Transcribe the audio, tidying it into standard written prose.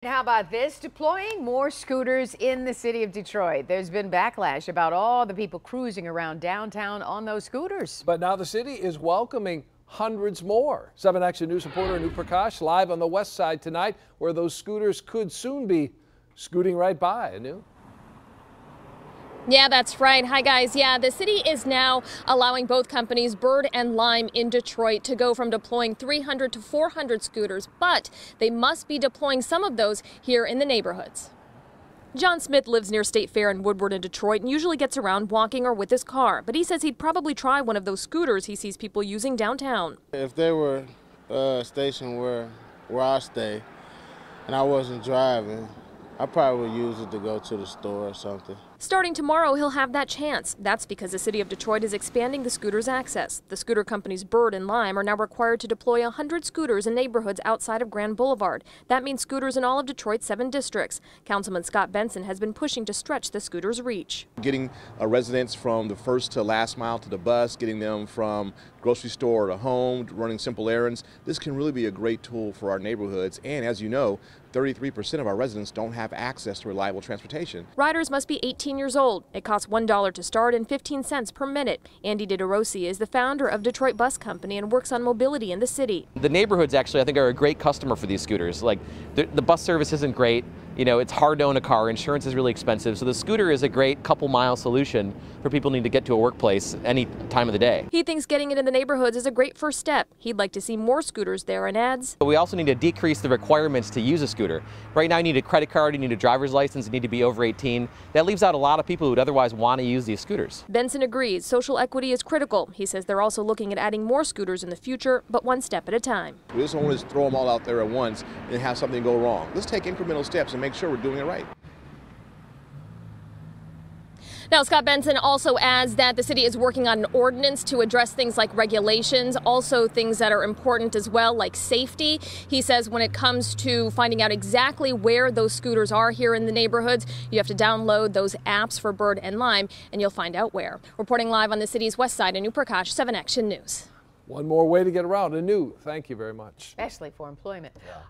How about this? Deploying more scooters in the city of Detroit. There's been backlash about all the people cruising around downtown on those scooters. But now the city is welcoming hundreds more. 7 Action News reporter Anu Prakash live on the west side tonight, where those scooters could soon be scooting right by. Anu? Yeah, that's right. Hi, guys. Yeah, the city is now allowing both companies, Bird and Lime in Detroit, to go from deploying 300 to 400 scooters, but they must be deploying some of those here in the neighborhoods. John Smith lives near State Fair in Woodward in Detroit and usually gets around walking or with his car, but he says he'd probably try one of those scooters he sees people using downtown. If there were a station where I stay and I wasn't driving, I probably would use it to go to the store or something. Starting tomorrow, he'll have that chance. That's because the city of Detroit is expanding the scooter's access. The scooter companies Bird and Lime are now required to deploy 100 scooters in neighborhoods outside of Grand Boulevard. That means scooters in all of Detroit's 7 districts. Councilman Scott Benson has been pushing to stretch the scooter's reach. Getting residents from the first to last mile to the bus, getting them from grocery store to home, running simple errands. This can really be a great tool for our neighborhoods. And as you know, 33% of our residents don't have access to reliable transportation. Riders must be 18 years old. It costs $1 to start and 15 cents per minute. Andy DeRossi is the founder of Detroit Bus Company and works on mobility in the city. The neighborhoods actually, I think, are a great customer for these scooters. Like the bus service isn't great. You know, it's hard to own a car. Insurance is really expensive. So the scooter is a great couple-mile solution for people who need to get to a workplace any time of the day. He thinks getting it in the neighborhoods is a great first step. He'd like to see more scooters there and adds, But we also need to decrease the requirements to use a scooter. Right now you need a credit card, you need a driver's license, you need to be over 18. That leaves out a lot of people who would otherwise want to use these scooters. Benson agrees social equity is critical. He says they're also looking at adding more scooters in the future, but one step at a time. We just don't want to throw them all out there at once and have something go wrong. Let's take incremental steps and make sure we're doing it right. Now, Scott Benson also adds that the city is working on an ordinance to address things like regulations, also things that are important as well, like safety. He says when it comes to finding out exactly where those scooters are here in the neighborhoods, you have to download those apps for Bird and Lime, and you'll find out where. Reporting live on the city's west side, Anu Prakash, 7 Action News. One more way to get around. Anu, thank you very much. Especially for employment. Yeah.